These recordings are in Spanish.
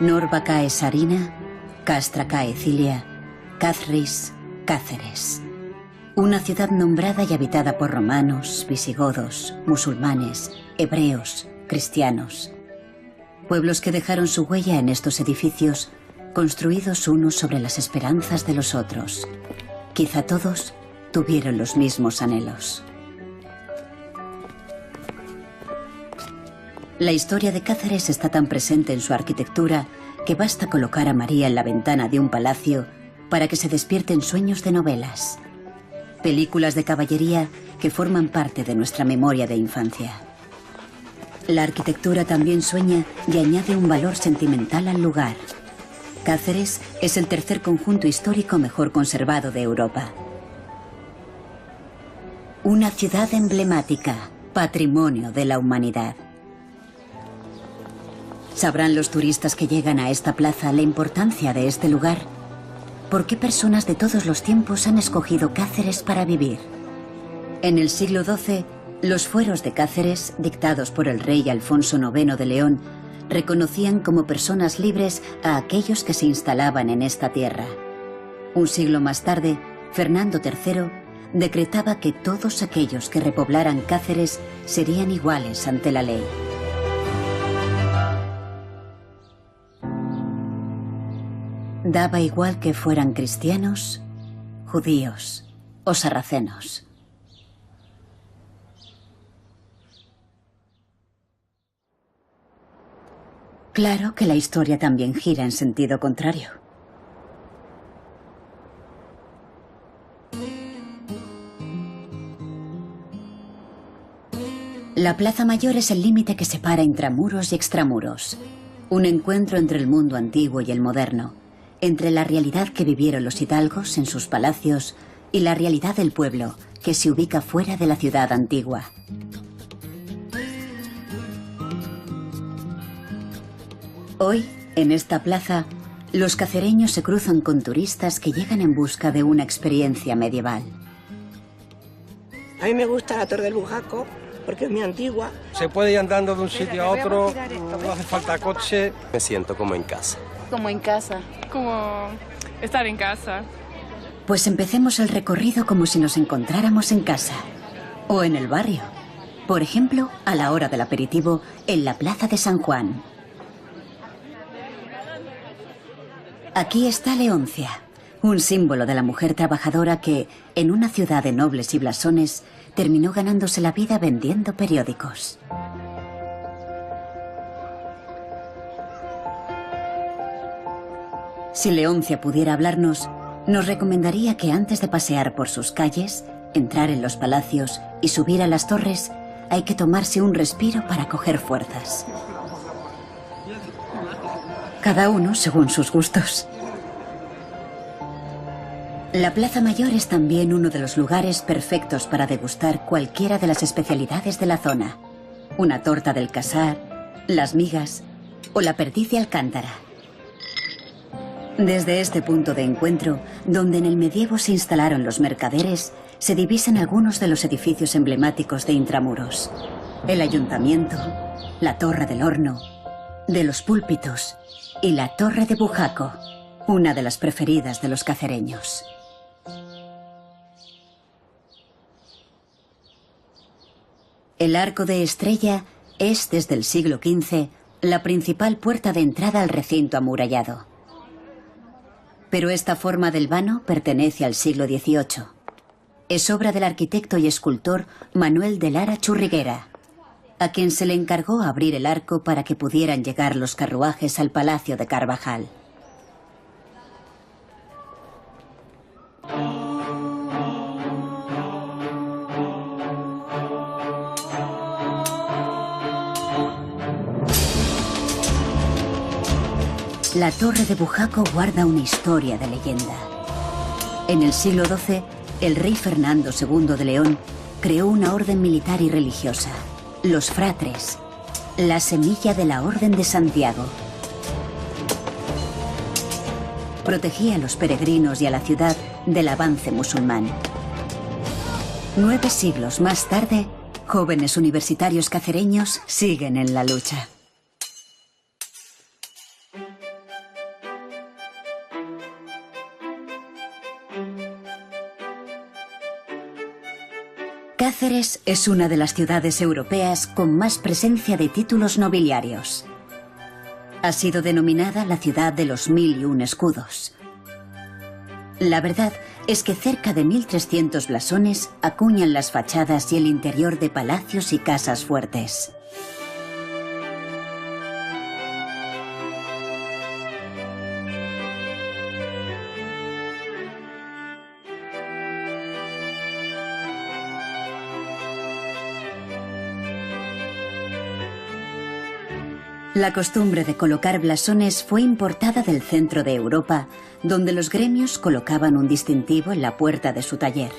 Norba cae Sarina, Castra cae Cilia, Cáceres, Cáceres. Una ciudad nombrada y habitada por romanos, visigodos, musulmanes, hebreos, cristianos. Pueblos que dejaron su huella en estos edificios, construidos unos sobre las esperanzas de los otros. Quizá todos tuvieron los mismos anhelos. La historia de Cáceres está tan presente en su arquitectura que basta colocar a María en la ventana de un palacio para que se despierten sueños de novelas. Películas de caballería que forman parte de nuestra memoria de infancia. La arquitectura también sueña y añade un valor sentimental al lugar. Cáceres es el tercer conjunto histórico mejor conservado de Europa. Una ciudad emblemática, patrimonio de la humanidad. ¿Sabrán los turistas que llegan a esta plaza la importancia de este lugar? ¿Por qué personas de todos los tiempos han escogido Cáceres para vivir? En el siglo XII, los fueros de Cáceres, dictados por el rey Alfonso IX de León, reconocían como personas libres a aquellos que se instalaban en esta tierra. Un siglo más tarde, Fernando III decretaba que todos aquellos que repoblaran Cáceres serían iguales ante la ley. Daba igual que fueran cristianos, judíos o sarracenos. Claro que la historia también gira en sentido contrario. La Plaza Mayor es el límite que separa intramuros y extramuros. Un encuentro entre el mundo antiguo y el moderno. Entre la realidad que vivieron los hidalgos en sus palacios y la realidad del pueblo, que se ubica fuera de la ciudad antigua. Hoy, en esta plaza, los cacereños se cruzan con turistas que llegan en busca de una experiencia medieval. A mí me gusta la Torre del Bujaco, porque es muy antigua. Se puede ir andando de un sitio a otro, no hace falta coche. Me siento como en casa. Como en casa. Como estar en casa. Pues empecemos el recorrido como si nos encontráramos en casa. O en el barrio. Por ejemplo, a la hora del aperitivo, en la Plaza de San Juan. Aquí está Leoncia, un símbolo de la mujer trabajadora que, en una ciudad de nobles y blasones, terminó ganándose la vida vendiendo periódicos. Si Leoncia pudiera hablarnos, nos recomendaría que antes de pasear por sus calles, entrar en los palacios y subir a las torres, hay que tomarse un respiro para coger fuerzas. Cada uno según sus gustos. La Plaza Mayor es también uno de los lugares perfectos para degustar cualquiera de las especialidades de la zona. Una torta del Casar, las migas o la perdiz de Alcántara. Desde este punto de encuentro, donde en el medievo se instalaron los mercaderes, se divisan algunos de los edificios emblemáticos de Intramuros. El Ayuntamiento, la Torre del Horno, de los Púlpitos y la Torre de Bujaco, una de las preferidas de los cacereños. El Arco de Estrella es, desde el siglo XV, la principal puerta de entrada al recinto amurallado. Pero esta forma del vano pertenece al siglo XVIII. Es obra del arquitecto y escultor Manuel de Lara Churriguera, a quien se le encargó abrir el arco para que pudieran llegar los carruajes al Palacio de Carvajal. La Torre de Bujaco guarda una historia de leyenda. En el siglo XII, el rey Fernando II de León creó una orden militar y religiosa, los fratres, la semilla de la Orden de Santiago. Protegía a los peregrinos y a la ciudad del avance musulmán. 9 siglos más tarde, jóvenes universitarios cacereños siguen en la lucha. Cáceres es una de las ciudades europeas con más presencia de títulos nobiliarios. Ha sido denominada la ciudad de los 1001 escudos. La verdad es que cerca de 1300 blasones acuñan las fachadas y el interior de palacios y casas fuertes. La costumbre de colocar blasones fue importada del centro de Europa, donde los gremios colocaban un distintivo en la puerta de su taller.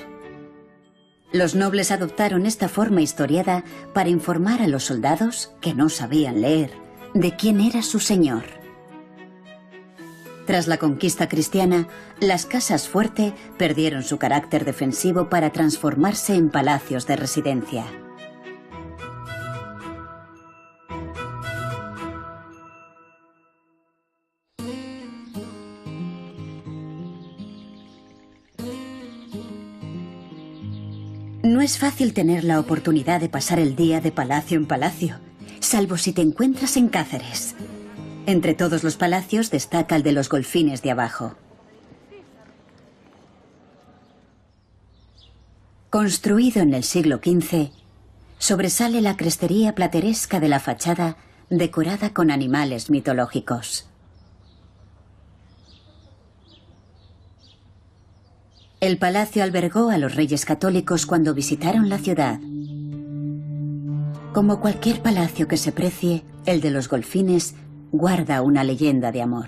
Los nobles adoptaron esta forma historiada para informar a los soldados, que no sabían leer, de quién era su señor. Tras la conquista cristiana, las casas fuerte perdieron su carácter defensivo para transformarse en palacios de residencia. No es fácil tener la oportunidad de pasar el día de palacio en palacio, salvo si te encuentras en Cáceres. Entre todos los palacios destaca el de los Golfines de abajo. Construido en el siglo XV, sobresale la crestería plateresca de la fachada decorada con animales mitológicos. El palacio albergó a los reyes católicos cuando visitaron la ciudad. Como cualquier palacio que se precie, el de los Golfines guarda una leyenda de amor.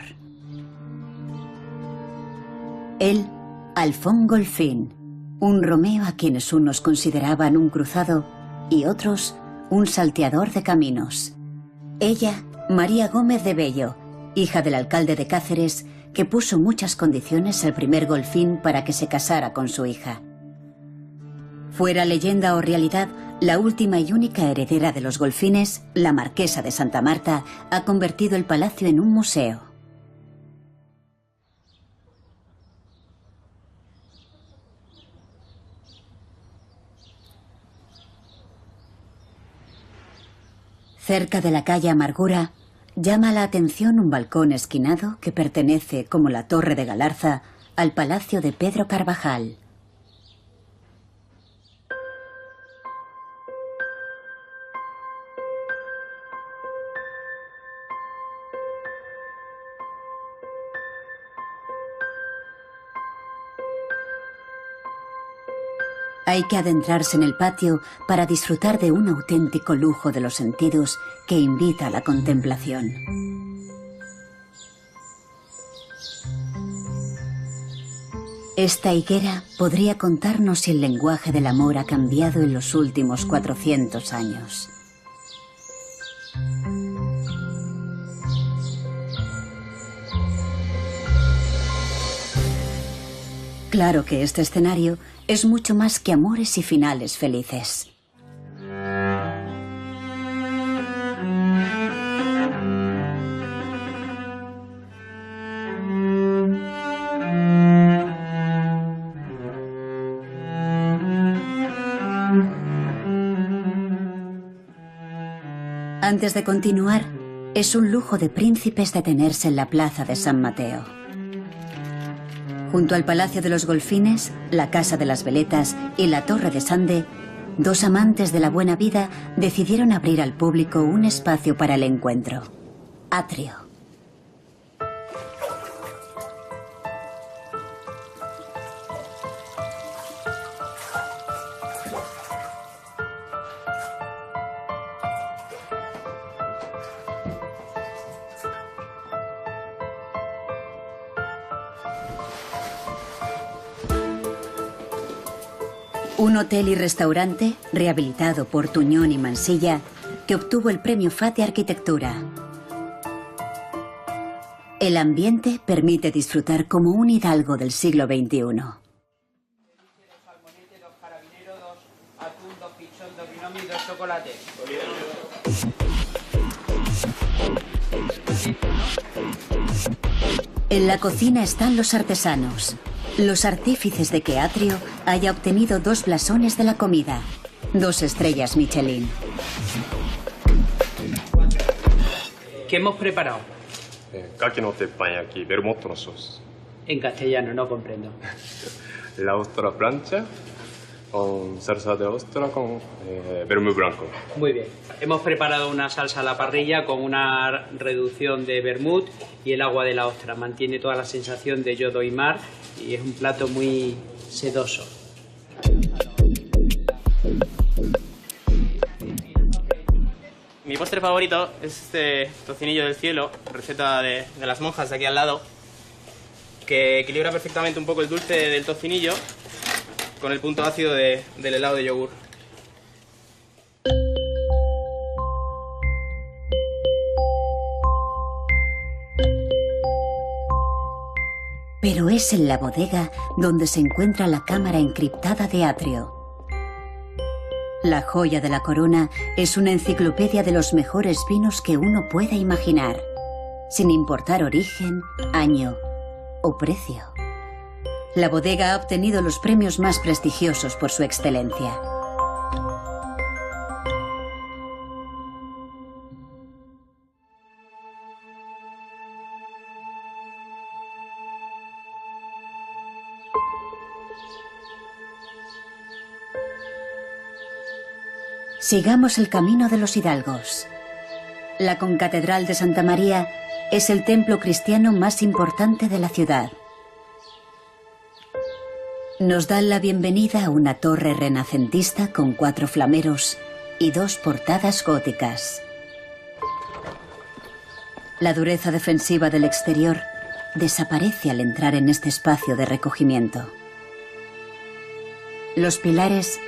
Él, Alfón Golfín, un Romeo a quienes unos consideraban un cruzado y otros un salteador de caminos. Ella, María Gómez de Bello, hija del alcalde de Cáceres, que puso muchas condiciones al primer Golfín para que se casara con su hija. Fuera leyenda o realidad, la última y única heredera de los Golfines, la marquesa de Santa Marta, ha convertido el palacio en un museo. Cerca de la calle Amargura, llama la atención un balcón esquinado que pertenece, como la Torre de Galarza, al palacio de Pedro Carvajal. Hay que adentrarse en el patio para disfrutar de un auténtico lujo de los sentidos que invita a la contemplación. Esta higuera podría contarnos si el lenguaje del amor ha cambiado en los últimos 400 años. Claro que este escenario es mucho más que amores y finales felices. Antes de continuar, es un lujo de príncipes detenerse en la plaza de San Mateo. Junto al Palacio de los Golfines, la Casa de las Veletas y la Torre de Sande, dos amantes de la buena vida decidieron abrir al público un espacio para el encuentro: atrio. Un hotel y restaurante, rehabilitado por Tuñón y Mansilla, que obtuvo el premio FAT de Arquitectura. El ambiente permite disfrutar como un hidalgo del siglo XXI. En la cocina están los artesanos. los artífices de que Atrio haya obtenido 2 blasones de la comida, 2 estrellas Michelin. ¿Qué hemos preparado? Kaki no teppanyaki, bermotto no sauce. En castellano, no comprendo. La ostra plancha con salsa de ostra con vermut blanco. Muy bien. Hemos preparado una salsa a la parrilla con una reducción de vermut y el agua de la ostra. Mantiene toda la sensación de yodo y mar y es un plato muy sedoso. Mi postre favorito es este tocinillo del cielo, receta de las monjas de aquí al lado, que equilibra perfectamente un poco el dulce del tocinillo con el punto ácido del helado de yogur. Pero es en la bodega donde se encuentra la cámara encriptada de Atrio. La joya de la corona es una enciclopedia de los mejores vinos que uno pueda imaginar, sin importar origen, año o precio. La bodega ha obtenido los premios más prestigiosos por su excelencia. Sigamos el camino de los hidalgos. La concatedral de Santa María es el templo cristiano más importante de la ciudad. Nos dan la bienvenida a una torre renacentista con 4 flameros y 2 portadas góticas. La dureza defensiva del exterior desaparece al entrar en este espacio de recogimiento. Los pilares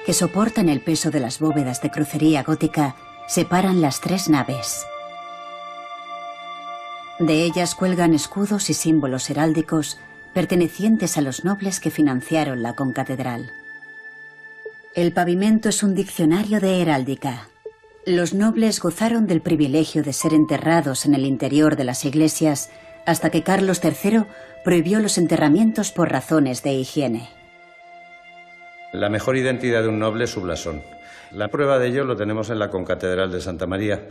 que soportan el peso de las bóvedas de crucería gótica separan las 3 naves. De ellas cuelgan escudos y símbolos heráldicos pertenecientes a los nobles que financiaron la concatedral. El pavimento es un diccionario de heráldica. Los nobles gozaron del privilegio de ser enterrados en el interior de las iglesias hasta que Carlos III prohibió los enterramientos por razones de higiene. La mejor identidad de un noble es su blasón. La prueba de ello lo tenemos en la concatedral de Santa María,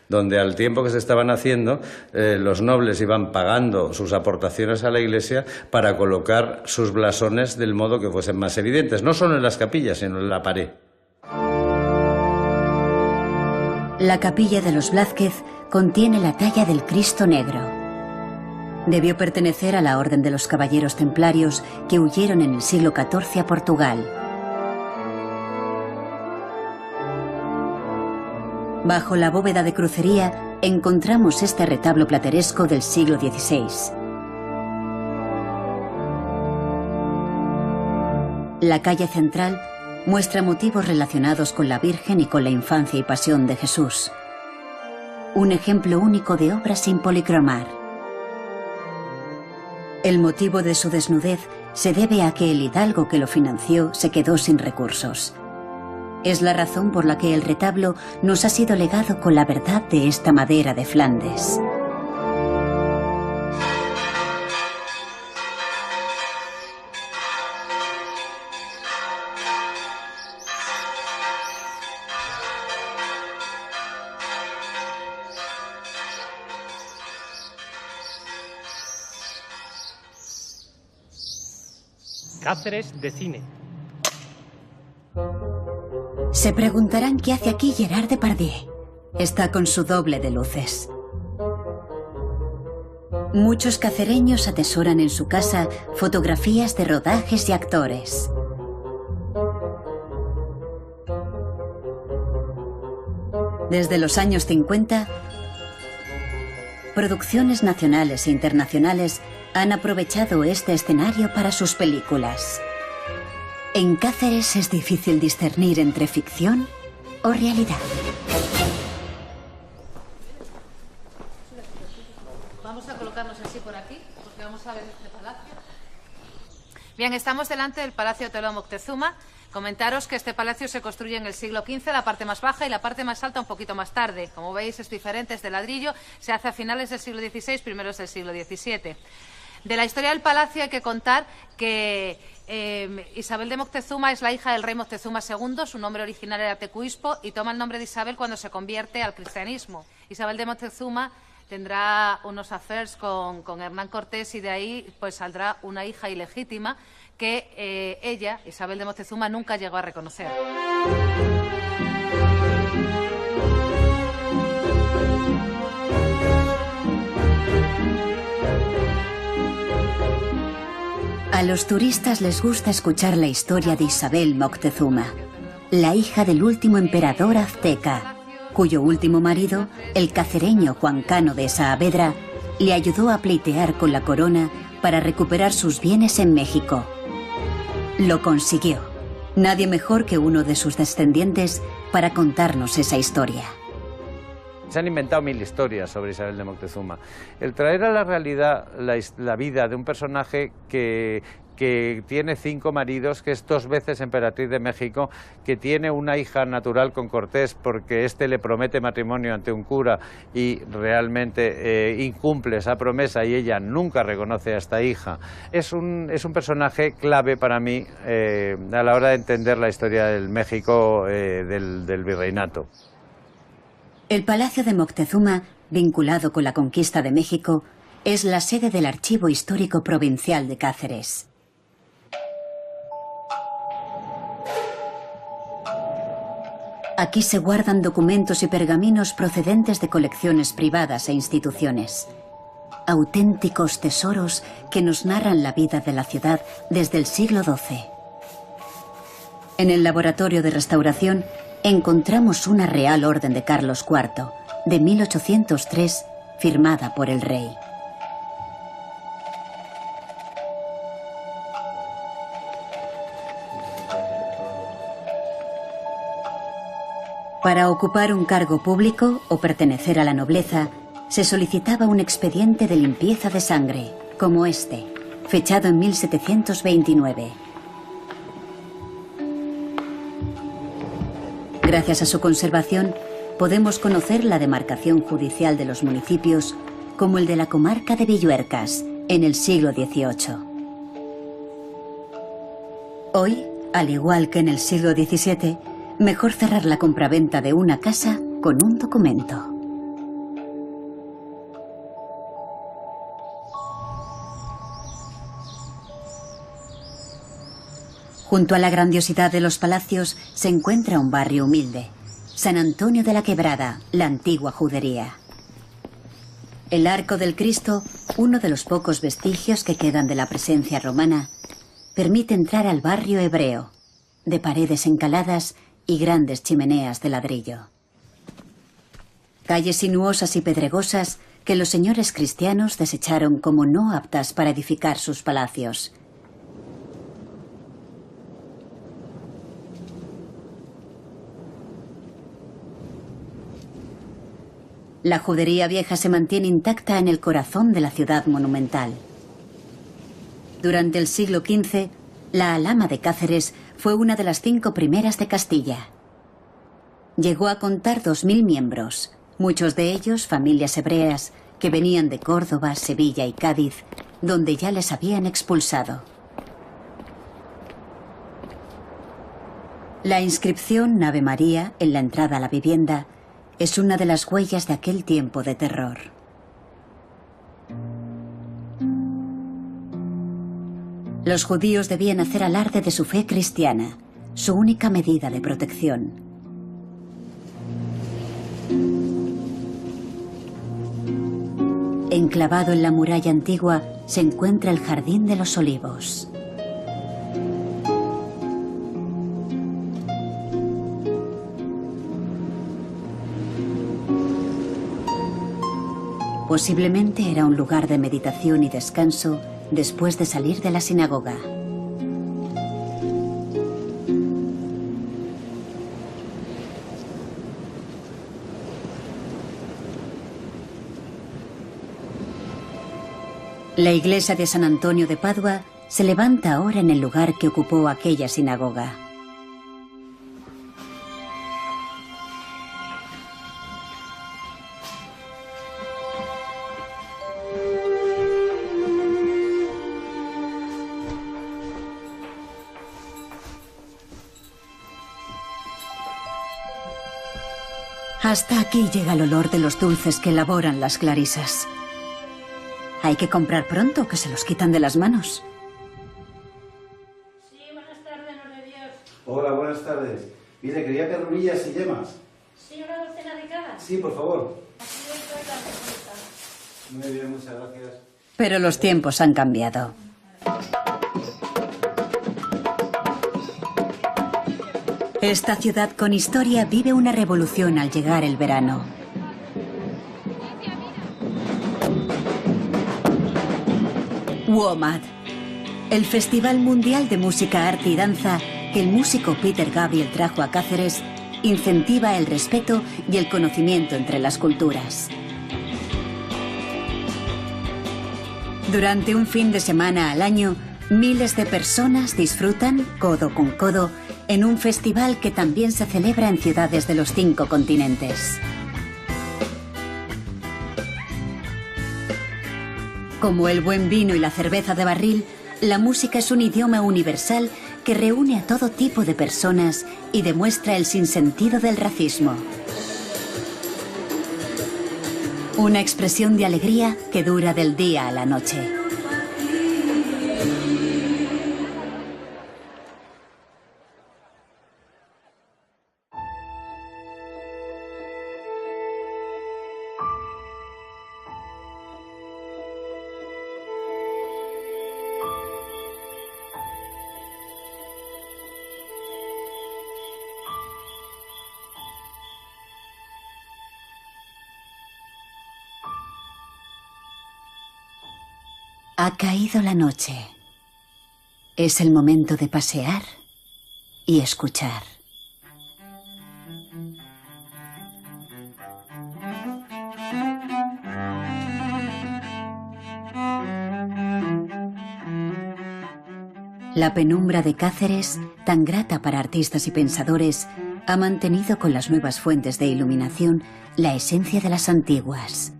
donde al tiempo que se estaban haciendo, los nobles iban pagando sus aportaciones a la iglesia para colocar sus blasones del modo que fuesen más evidentes, no solo en las capillas, sino en la pared. La capilla de los Blázquez contiene la talla del Cristo Negro. Debió pertenecer a la Orden de los Caballeros Templarios que huyeron en el siglo XIV a Portugal. Bajo la bóveda de crucería encontramos este retablo plateresco del siglo XVI. La calle central muestra motivos relacionados con la Virgen y con la infancia y pasión de Jesús. Un ejemplo único de obra sin policromar. El motivo de su desnudez se debe a que el hidalgo que lo financió se quedó sin recursos. Es la razón por la que el retablo nos ha sido legado con la verdad de esta madera de Flandes. Cáceres de cine. Se preguntarán qué hace aquí Gerard Depardieu. Está con su doble de luces. Muchos cacereños atesoran en su casa fotografías de rodajes y actores. Desde los años 50, producciones nacionales e internacionales han aprovechado este escenario para sus películas. En Cáceres es difícil discernir entre ficción o realidad. Vamos a colocarnos así por aquí, porque vamos a ver este palacio. Bien, estamos delante del Palacio Toló Moctezuma. Comentaros que este palacio se construye en el siglo XV, la parte más baja y la parte más alta un poquito más tarde. Como veis, es diferente, es de ladrillo, se hace a finales del siglo XVI, primeros del siglo XVII. De la historia del palacio hay que contar que Isabel de Moctezuma es la hija del rey Moctezuma II, su nombre original era Tecuispo, y toma el nombre de Isabel cuando se convierte al cristianismo. Isabel de Moctezuma tendrá unos affairs con Hernán Cortés y de ahí pues saldrá una hija ilegítima que ella, Isabel de Moctezuma, nunca llegó a reconocer. A los turistas les gusta escuchar la historia de Isabel Moctezuma, la hija del último emperador azteca, cuyo último marido, el cacereño Juan Cano de Saavedra, le ayudó a pleitear con la corona para recuperar sus bienes en México. Lo consiguió. Nadie mejor que uno de sus descendientes para contarnos esa historia. Se han inventado 1000 historias sobre Isabel de Moctezuma. El traer a la realidad la vida de un personaje que tiene 5 maridos, que es 2 veces emperatriz de México, que tiene una hija natural con Cortés porque éste le promete matrimonio ante un cura y realmente incumple esa promesa y ella nunca reconoce a esta hija. Es un personaje clave para mí a la hora de entender la historia del México del virreinato. El Palacio de Moctezuma, vinculado con la conquista de México, es la sede del Archivo Histórico Provincial de Cáceres. Aquí se guardan documentos y pergaminos procedentes de colecciones privadas e instituciones. Auténticos tesoros que nos narran la vida de la ciudad desde el siglo XII. En el laboratorio de restauración encontramos una Real Orden de Carlos IV, de 1803, firmada por el rey. Para ocupar un cargo público o pertenecer a la nobleza, se solicitaba un expediente de limpieza de sangre, como este, fechado en 1729. Gracias a su conservación, podemos conocer la demarcación judicial de los municipios como el de la comarca de Villuercas, en el siglo XVIII. Hoy, al igual que en el siglo XVII, mejor cerrar la compraventa de una casa con un documento. Junto a la grandiosidad de los palacios se encuentra un barrio humilde, San Antonio de la Quebrada, la antigua judería. El Arco del Cristo, uno de los pocos vestigios que quedan de la presencia romana, permite entrar al barrio hebreo, de paredes encaladas y grandes chimeneas de ladrillo. Calles sinuosas y pedregosas que los señores cristianos desecharon como no aptas para edificar sus palacios. La judería vieja se mantiene intacta en el corazón de la ciudad monumental. Durante el siglo XV, la Alhama de Cáceres fue una de las 5 primeras de Castilla. Llegó a contar 2000 miembros, muchos de ellos familias hebreas que venían de Córdoba, Sevilla y Cádiz, donde ya les habían expulsado. La inscripción Ave María en la entrada a la vivienda es una de las huellas de aquel tiempo de terror. Los judíos debían hacer alarde de su fe cristiana, su única medida de protección. Enclavado en la muralla antigua se encuentra el Jardín de los Olivos. Posiblemente era un lugar de meditación y descanso después de salir de la sinagoga. La iglesia de San Antonio de Padua se levanta ahora en el lugar que ocupó aquella sinagoga. Hasta aquí llega el olor de los dulces que elaboran las clarisas. Hay que comprar pronto, que se los quitan de las manos. Sí, buenas tardes, Nombre de Dios. Hola, buenas tardes. Mire, quería perrunillas y yemas. Sí, una docena de cada. Sí, por favor. Aquí estoy la receta. Muy bien, muchas gracias. Pero los tiempos han cambiado. Esta ciudad con historia vive una revolución al llegar el verano. WOMAD, el Festival Mundial de Música, Arte y Danza que el músico Peter Gabriel trajo a Cáceres, incentiva el respeto y el conocimiento entre las culturas. Durante un fin de semana al año, miles de personas disfrutan, codo con codo, en un festival que también se celebra en ciudades de los 5 continentes. Como el buen vino y la cerveza de barril, la música es un idioma universal que reúne a todo tipo de personas y demuestra el sinsentido del racismo. Una expresión de alegría que dura del día a la noche. Ha caído la noche. Es el momento de pasear y escuchar. La penumbra de Cáceres, tan grata para artistas y pensadores, ha mantenido con las nuevas fuentes de iluminación la esencia de las antiguas.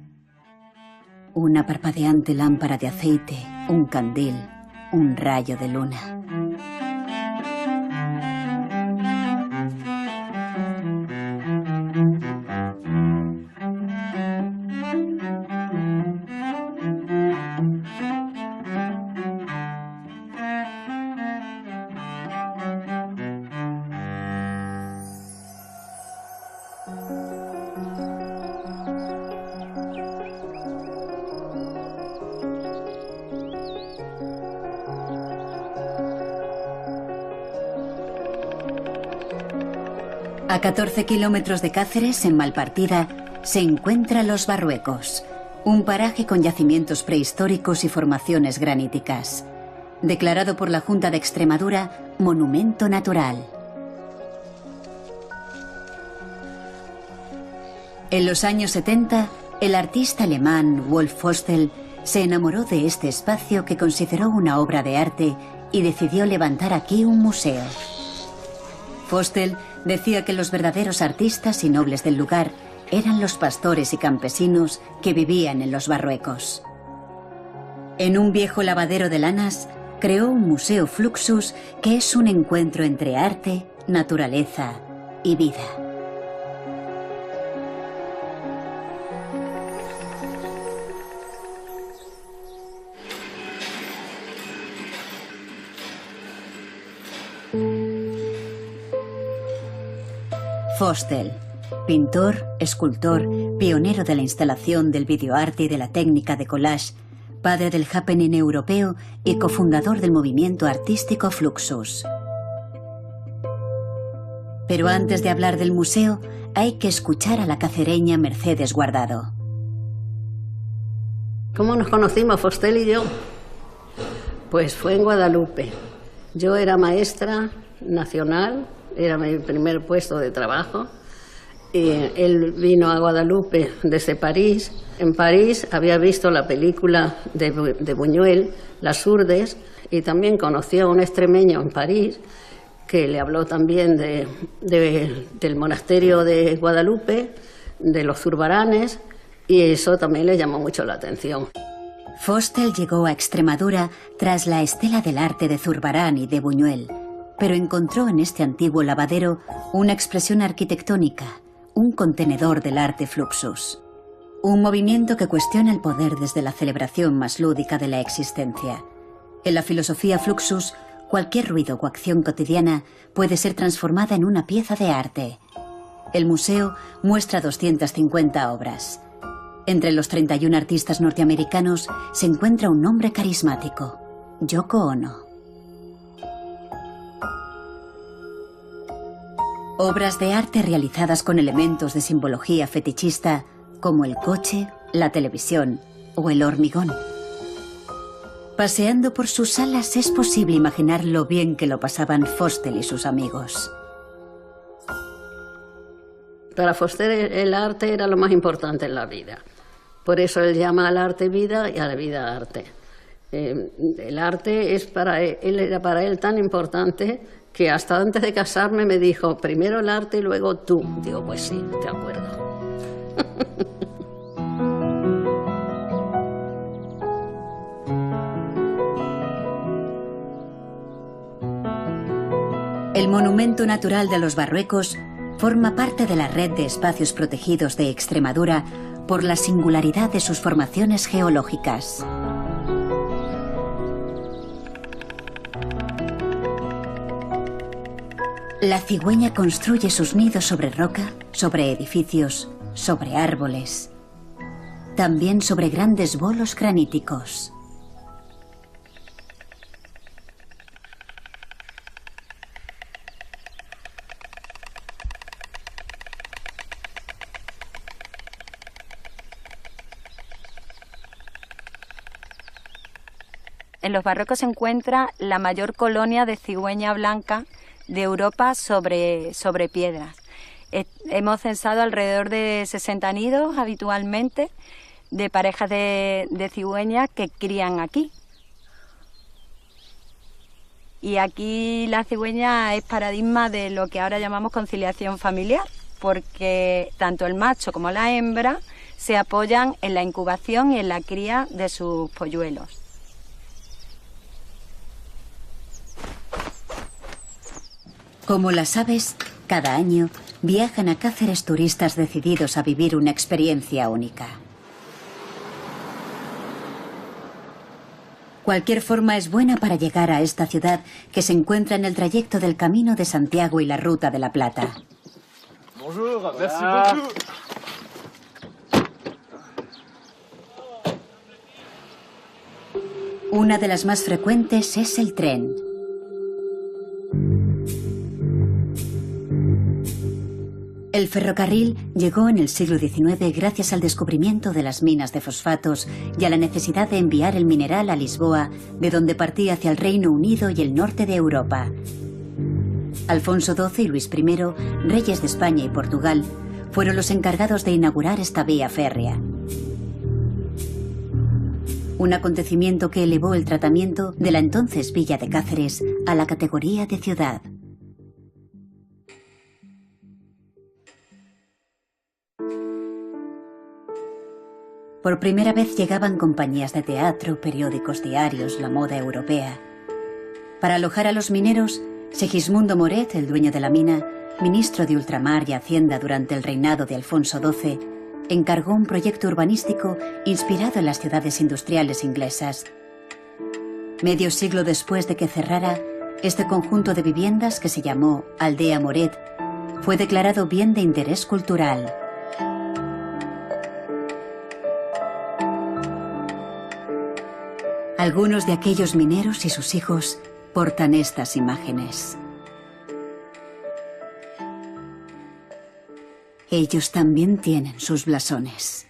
Una parpadeante lámpara de aceite, un candil, un rayo de luna. A 14 kilómetros de Cáceres, en Malpartida, se encuentra Los Barruecos, un paraje con yacimientos prehistóricos y formaciones graníticas. Declarado por la Junta de Extremadura Monumento Natural. En los años 70, el artista alemán Wolf Fostel se enamoró de este espacio que consideró una obra de arte y decidió levantar aquí un museo. Fostel decía que los verdaderos artistas y nobles del lugar eran los pastores y campesinos que vivían en Los Barruecos. En un viejo lavadero de lanas, creó un museo Fluxus que es un encuentro entre arte, naturaleza y vida. Fostel, pintor, escultor, pionero de la instalación del videoarte y de la técnica de collage, padre del happening europeo y cofundador del movimiento artístico Fluxus. Pero antes de hablar del museo, hay que escuchar a la cacereña Mercedes Guardado. ¿Cómo nos conocimos, Fostel y yo? Pues fue en Guadalupe. Yo era maestra nacional, era mi primer puesto de trabajo. Y él vino a Guadalupe desde París. En París había visto la película de Buñuel, Las Urdes, y también conoció a un extremeño en París que le habló también del monasterio de Guadalupe, de los Zurbaranes, y eso también le llamó mucho la atención. Fostel llegó a Extremadura tras la estela del arte de Zurbarán y de Buñuel, pero encontró en este antiguo lavadero una expresión arquitectónica, un contenedor del arte Fluxus. Un movimiento que cuestiona el poder desde la celebración más lúdica de la existencia. En la filosofía Fluxus, cualquier ruido o acción cotidiana puede ser transformada en una pieza de arte. El museo muestra 250 obras. Entre los 31 artistas norteamericanos se encuentra un nombre carismático, Yoko Ono. Obras de arte realizadas con elementos de simbología fetichista como el coche, la televisión o el hormigón. Paseando por sus salas es posible imaginar lo bien que lo pasaban Fostel y sus amigos. Para Fostel el arte era lo más importante en la vida. Por eso él llama al arte vida y a la vida arte. El arte es era para él tan importante que hasta antes de casarme me dijo, primero el arte y luego tú. Digo, pues sí, de acuerdo. El Monumento Natural de los Barruecos forma parte de la red de espacios protegidos de Extremadura por la singularidad de sus formaciones geológicas. La cigüeña construye sus nidos sobre roca, sobre edificios, sobre árboles, también sobre grandes bolos graníticos. En los Barruecos se encuentra la mayor colonia de cigüeña blanca de Europa sobre piedras. Hemos censado alrededor de 60 nidos habitualmente de parejas de cigüeñas que crían aquí. Y aquí la cigüeña es paradigma de lo que ahora llamamos conciliación familiar, porque tanto el macho como la hembra se apoyan en la incubación y en la cría de sus polluelos. Como las aves, cada año viajan a Cáceres turistas decididos a vivir una experiencia única. Cualquier forma es buena para llegar a esta ciudad que se encuentra en el trayecto del Camino de Santiago y la Ruta de la Plata. Bonjour, merci beaucoup. Una de las más frecuentes es el tren. El ferrocarril llegó en el siglo XIX gracias al descubrimiento de las minas de fosfatos y a la necesidad de enviar el mineral a Lisboa, de donde partía hacia el Reino Unido y el norte de Europa. Alfonso XII y Luis I, reyes de España y Portugal, fueron los encargados de inaugurar esta vía férrea. Un acontecimiento que elevó el tratamiento de la entonces villa de Cáceres a la categoría de ciudad. Por primera vez llegaban compañías de teatro, periódicos diarios, la moda europea. Para alojar a los mineros, Segismundo Moret, el dueño de la mina, ministro de Ultramar y Hacienda durante el reinado de Alfonso XII, encargó un proyecto urbanístico inspirado en las ciudades industriales inglesas. Medio siglo después de que cerrara, este conjunto de viviendas, que se llamó Aldea Moret, fue declarado bien de interés cultural. Algunos de aquellos mineros y sus hijos portan estas imágenes. Ellos también tienen sus blasones.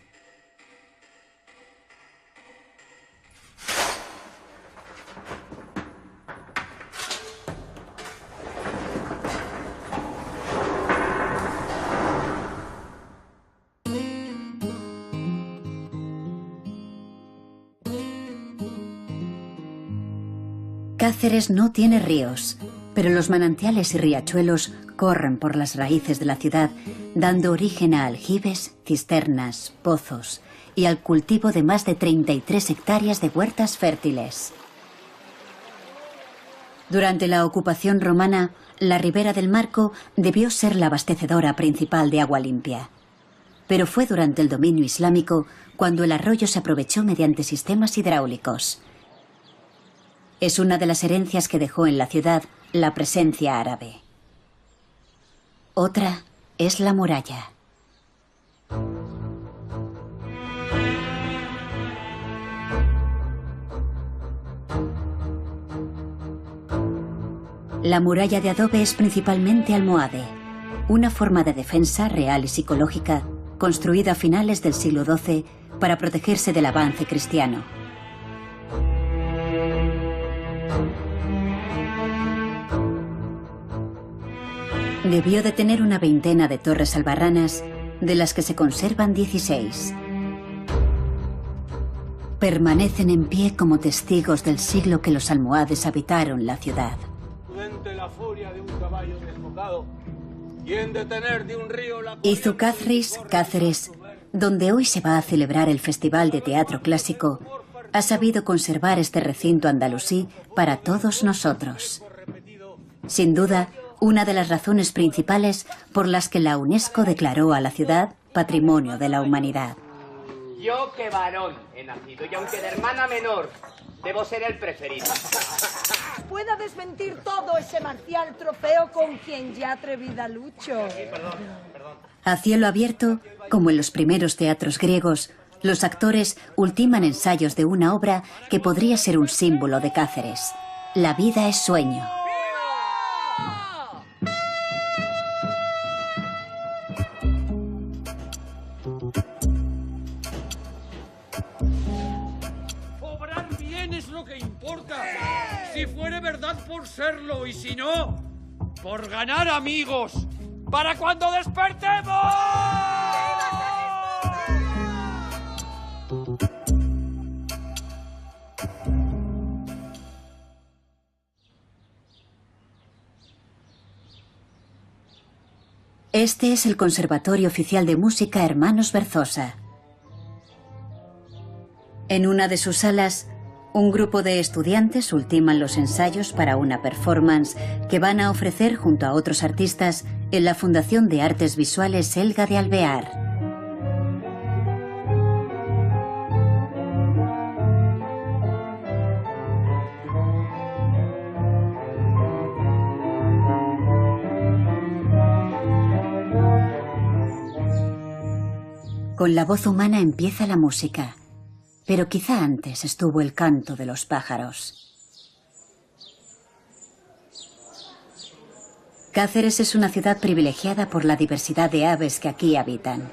Cáceres no tiene ríos, pero los manantiales y riachuelos corren por las raíces de la ciudad, dando origen a aljibes, cisternas, pozos y al cultivo de más de 33 hectáreas de huertas fértiles. Durante la ocupación romana, la ribera del Marco debió ser la abastecedora principal de agua limpia. Pero fue durante el dominio islámico cuando el arroyo se aprovechó mediante sistemas hidráulicos. Es una de las herencias que dejó en la ciudad la presencia árabe. Otra es la muralla. La muralla de adobe es principalmente almohade, una forma de defensa real y psicológica construida a finales del siglo XII para protegerse del avance cristiano. Debió de tener una veintena de torres albarranas, de las que se conservan 16. Permanecen en pie como testigos del siglo que los almohades habitaron la ciudad. Izucazris, Cáceres, donde hoy se va a celebrar el Festival de Teatro Clásico, ha sabido conservar este recinto andalusí para todos nosotros. Sin duda, una de las razones principales por las que la UNESCO declaró a la ciudad Patrimonio de la Humanidad. Yo que varón he nacido, y aunque de hermana menor, debo ser el preferido. Pueda desmentir todo ese marcial trofeo con quien ya atrevida lucho. A cielo abierto, como en los primeros teatros griegos, los actores ultiman ensayos de una obra que podría ser un símbolo de Cáceres. La vida es sueño. Obrar bien es lo que importa. Si fuere verdad, por serlo, y si no, por ganar amigos. ¡Para cuando despertemos! Este es el Conservatorio Oficial de Música Hermanos Berzosa. En una de sus salas, un grupo de estudiantes ultiman los ensayos para una performance que van a ofrecer junto a otros artistas en la Fundación de Artes Visuales Elga de Alvear. Con la voz humana empieza la música, pero quizá antes estuvo el canto de los pájaros. Cáceres es una ciudad privilegiada por la diversidad de aves que aquí habitan.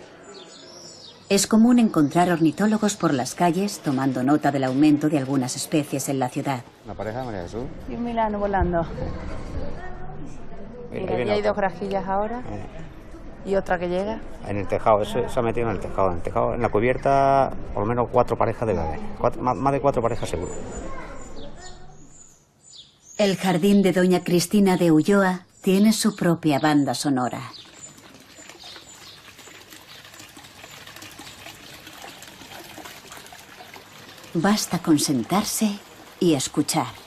Es común encontrar ornitólogos por las calles tomando nota del aumento de algunas especies en la ciudad. ¿Una pareja, María Jesús? Y un milano volando. Mira, aquí hay dos grajillas ahora. ¿Y otra que llega? En el tejado, eso se ha metido en el tejado. En el tejado, en la cubierta, por lo menos 4 parejas de bebés. Más de 4 parejas seguro. El jardín de Doña Cristina de Ulloa tiene su propia banda sonora. Basta con sentarse y escuchar.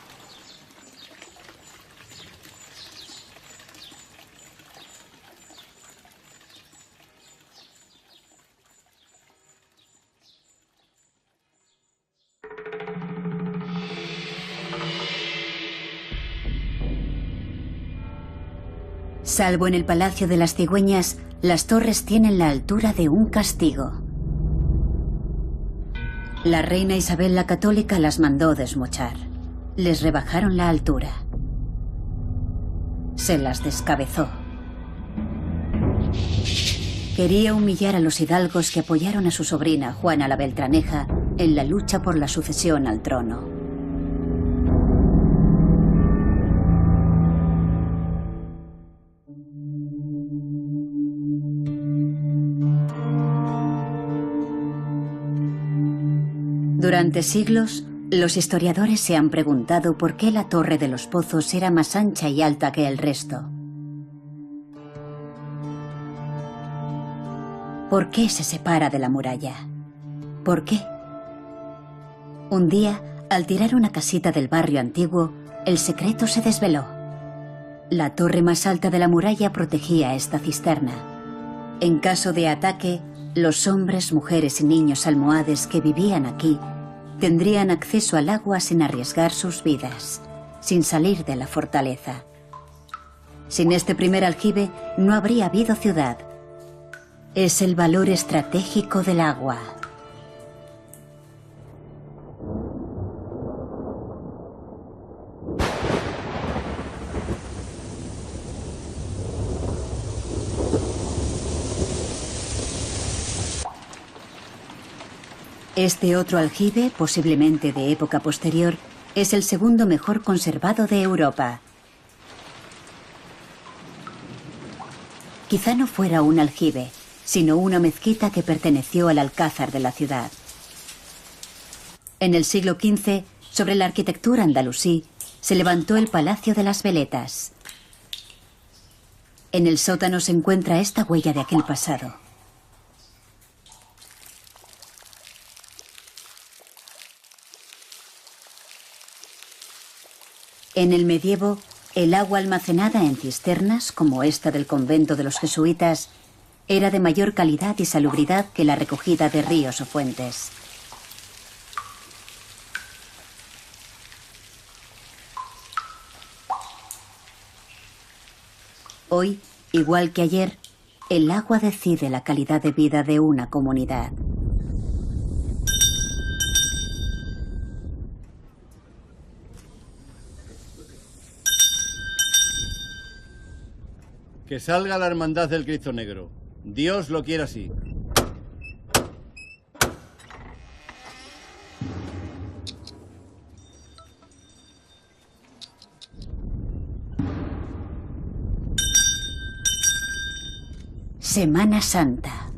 Salvo en el Palacio de las Cigüeñas, las torres tienen la altura de un castigo. La reina Isabel la Católica las mandó desmochar. Les rebajaron la altura. Se las descabezó. Quería humillar a los hidalgos que apoyaron a su sobrina Juana la Beltraneja en la lucha por la sucesión al trono. Durante siglos, los historiadores se han preguntado por qué la Torre de los Pozos era más ancha y alta que el resto. ¿Por qué se separa de la muralla? ¿Por qué? Un día, al tirar una casita del barrio antiguo, el secreto se desveló. La torre más alta de la muralla protegía esta cisterna. En caso de ataque, los hombres, mujeres y niños almohades que vivían aquí tendrían acceso al agua sin arriesgar sus vidas, sin salir de la fortaleza. Sin este primer aljibe no habría habido ciudad. Es el valor estratégico del agua. Este otro aljibe, posiblemente de época posterior, es el segundo mejor conservado de Europa. Quizá no fuera un aljibe, sino una mezquita que perteneció al alcázar de la ciudad. En el siglo XV, sobre la arquitectura andalusí, se levantó el Palacio de las Veletas. En el sótano se encuentra esta huella de aquel pasado. En el medievo, el agua almacenada en cisternas, como esta del convento de los jesuitas, era de mayor calidad y salubridad que la recogida de ríos o fuentes. Hoy, igual que ayer, el agua decide la calidad de vida de una comunidad. Que salga la hermandad del Cristo Negro. Dios lo quiere así. Semana Santa.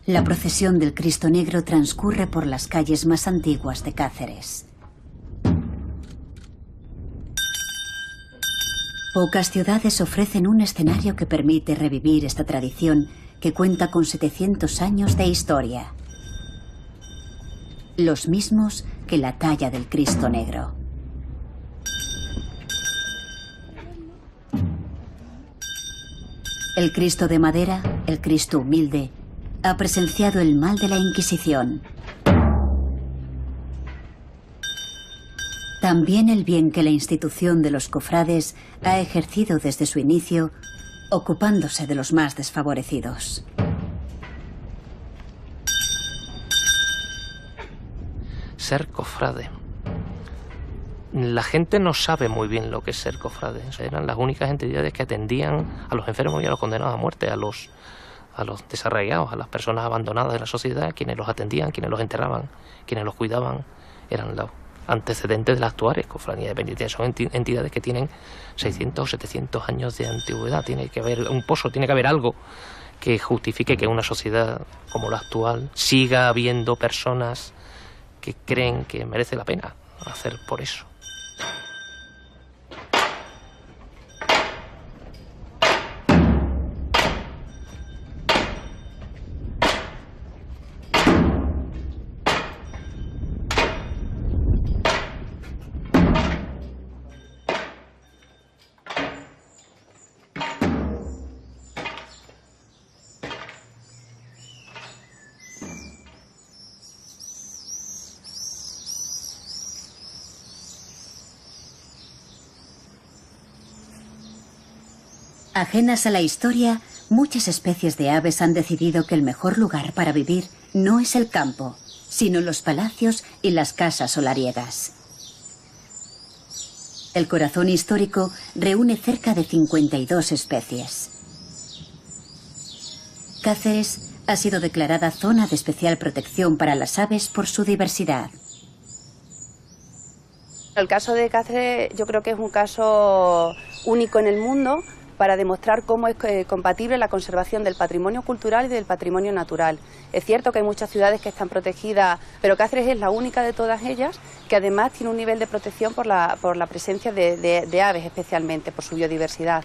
La procesión del Cristo Negro transcurre por las calles más antiguas de Cáceres. Pocas ciudades ofrecen un escenario que permite revivir esta tradición que cuenta con 700 años de historia. Los mismos que la talla del Cristo Negro. El Cristo de madera, el Cristo humilde, ha presenciado el mal de la Inquisición. También el bien que la institución de los cofrades ha ejercido desde su inicio, ocupándose de los más desfavorecidos. Ser cofrade. La gente no sabe muy bien lo que es ser cofrade. O sea, eran las únicas entidades que atendían a los enfermos y a los condenados a muerte, a los desarraigados, a las personas abandonadas de la sociedad, quienes los atendían, quienes los enterraban, quienes los cuidaban, eran los antecedentes de las actuales cofradías de penitencia. Son entidades que tienen 600 o 700 años de antigüedad. Tiene que haber un pozo, tiene que haber algo que justifique que una sociedad como la actual siga habiendo personas que creen que merece la pena hacer por eso. Ajenas a la historia, muchas especies de aves han decidido que el mejor lugar para vivir no es el campo, sino los palacios y las casas solariegas. El corazón histórico reúne cerca de 52 especies. Cáceres ha sido declarada zona de especial protección para las aves por su diversidad. El caso de Cáceres yo creo que es un caso único en el mundo para demostrar cómo es compatible la conservación del patrimonio cultural y del patrimonio natural. Es cierto que hay muchas ciudades que están protegidas, pero Cáceres es la única de todas ellas que además tiene un nivel de protección por la presencia de aves, especialmente por su biodiversidad.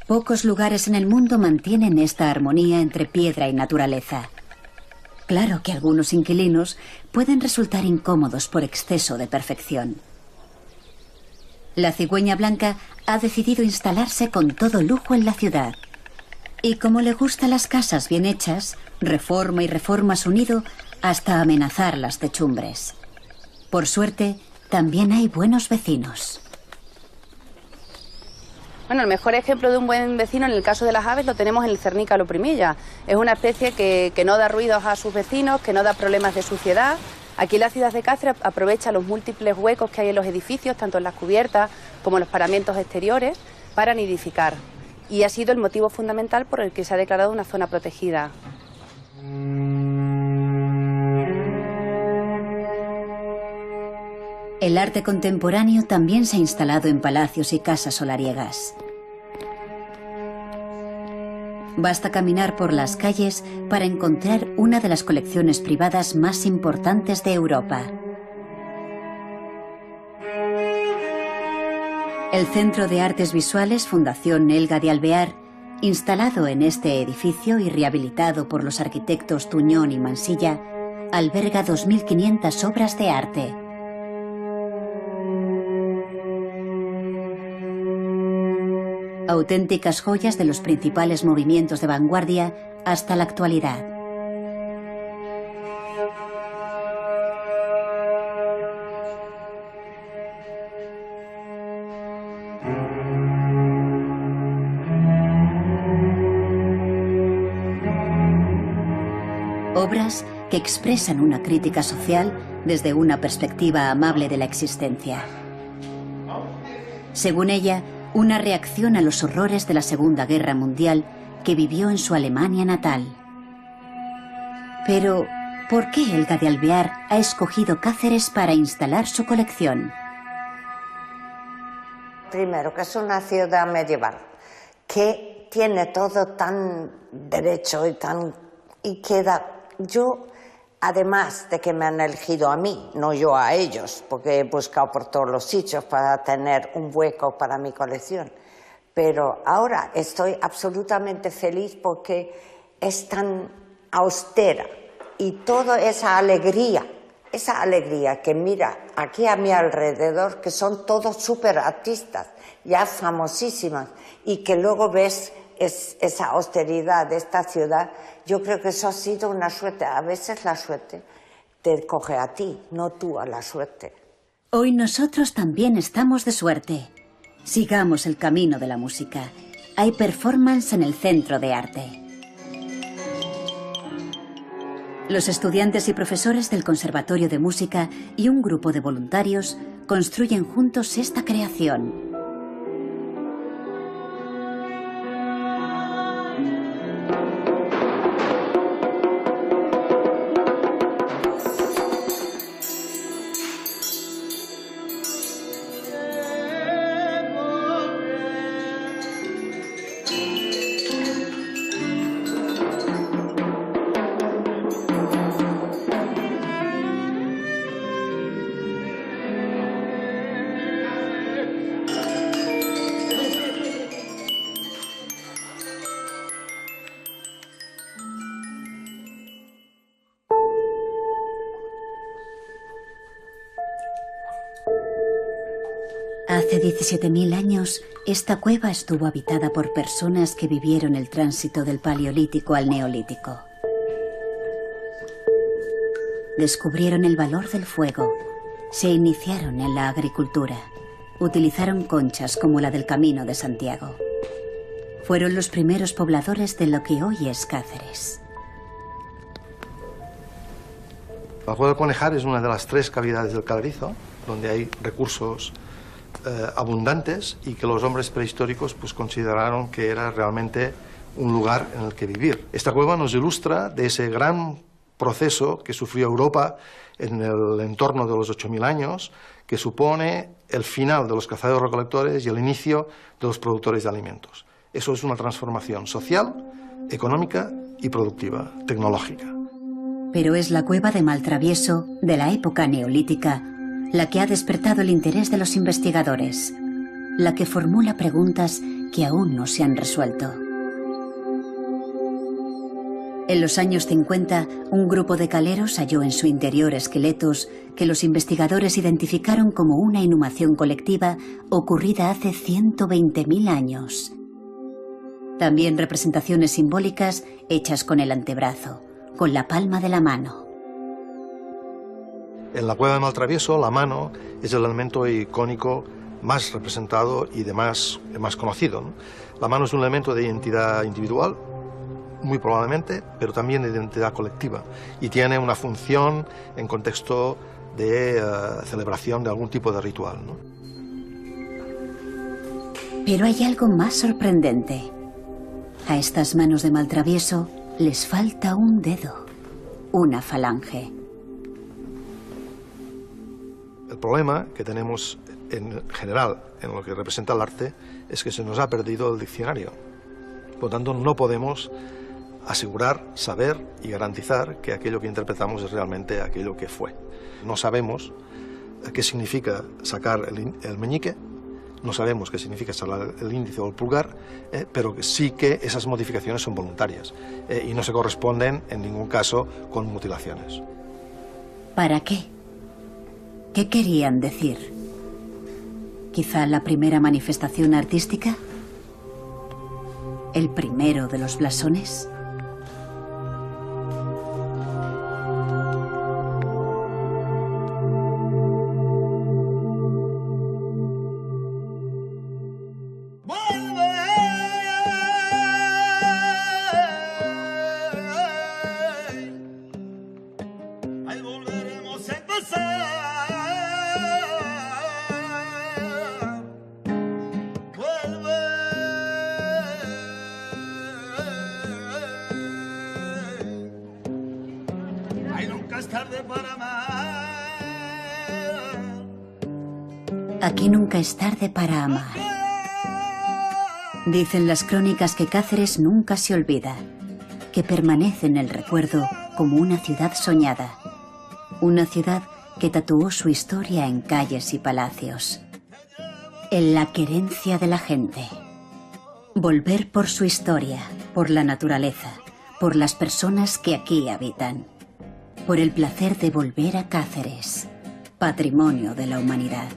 Pocos lugares en el mundo mantienen esta armonía entre piedra y naturaleza. Claro que algunos inquilinos pueden resultar incómodos por exceso de perfección. La cigüeña blanca ha decidido instalarse con todo lujo en la ciudad. Y como le gustan las casas bien hechas, reforma y reforma a su nido hasta amenazar las techumbres. Por suerte, también hay buenos vecinos. Bueno, el mejor ejemplo de un buen vecino en el caso de las aves lo tenemos en el cernícalo primilla. Es una especie que no da ruidos a sus vecinos, que no da problemas de suciedad. Aquí la ciudad de Cáceres aprovecha los múltiples huecos que hay en los edificios, tanto en las cubiertas como en los paramentos exteriores, para nidificar. Y ha sido el motivo fundamental por el que se ha declarado una zona protegida. El arte contemporáneo también se ha instalado en palacios y casas solariegas. Basta caminar por las calles para encontrar una de las colecciones privadas más importantes de Europa. El Centro de Artes Visuales Fundación Elga de Alvear, instalado en este edificio y rehabilitado por los arquitectos Tuñón y Mansilla, alberga 2.500 obras de arte. Auténticas joyas de los principales movimientos de vanguardia hasta la actualidad. Obras que expresan una crítica social desde una perspectiva amable de la existencia. Según ella, una reacción a los horrores de la Segunda Guerra Mundial que vivió en su Alemania natal. Pero, ¿por qué Elga de Alvear ha escogido Cáceres para instalar su colección? Primero, que es una ciudad medieval, que tiene todo tan derecho y queda... Yo, además de que me han elegido a mí, no yo a ellos, porque he buscado por todos los sitios para tener un hueco para mi colección. Pero ahora estoy absolutamente feliz porque es tan austera y toda esa alegría que mira aquí a mi alrededor, que son todos súper artistas, ya famosísimas, y que luego ves esa austeridad de esta ciudad. Yo creo que eso ha sido una suerte. A veces la suerte te coge a ti, no tú a la suerte. Hoy nosotros también estamos de suerte. Sigamos el camino de la música. Hay performance en el Centro de Arte. Los estudiantes y profesores del Conservatorio de Música y un grupo de voluntarios construyen juntos esta creación. Hace 17.000 años, esta cueva estuvo habitada por personas que vivieron el tránsito del Paleolítico al Neolítico. Descubrieron el valor del fuego, se iniciaron en la agricultura, utilizaron conchas como la del Camino de Santiago. Fueron los primeros pobladores de lo que hoy es Cáceres. La cueva del Conejar es una de las 3 cavidades del Calarizo, donde hay recursos abundantes y que los hombres prehistóricos pues consideraron que era realmente un lugar en el que vivir. Esta cueva nos ilustra de ese gran proceso que sufrió Europa en el entorno de los 8.000 años, que supone el final de los cazadores-recolectores y el inicio de los productores de alimentos. Eso es una transformación social, económica y productiva, tecnológica. Pero es la cueva de Maltravieso, de la época neolítica, la que ha despertado el interés de los investigadores, la que formula preguntas que aún no se han resuelto. En los años 50, un grupo de caleros halló en su interior esqueletos que los investigadores identificaron como una inhumación colectiva ocurrida hace 120.000 años. También representaciones simbólicas hechas con el antebrazo, con la palma de la mano. En la cueva de Maltravieso, la mano es el elemento icónico más representado y de más conocido, ¿no? La mano es un elemento de identidad individual, muy probablemente, pero también de identidad colectiva, y tiene una función en contexto de celebración de algún tipo de ritual, ¿no? Pero hay algo más sorprendente. A estas manos de Maltravieso les falta un dedo, una falange. El problema que tenemos en general en lo que representa el arte es que se nos ha perdido el diccionario. Por lo tanto, no podemos asegurar, saber y garantizar que aquello que interpretamos es realmente aquello que fue. No sabemos qué significa sacar el meñique, no sabemos qué significa sacar el índice o el pulgar, pero sí que esas modificaciones son voluntarias y no se corresponden en ningún caso con mutilaciones. ¿Para qué? ¿Qué querían decir? ¿Quizá la primera manifestación artística? ¿El primero de los blasones? Aquí nunca es tarde para amar. Dicen las crónicas que Cáceres nunca se olvida, que permanece en el recuerdo como una ciudad soñada, una ciudad que tatuó su historia en calles y palacios, en la querencia de la gente. Volver por su historia, por la naturaleza, por las personas que aquí habitan, por el placer de volver a Cáceres, patrimonio de la humanidad.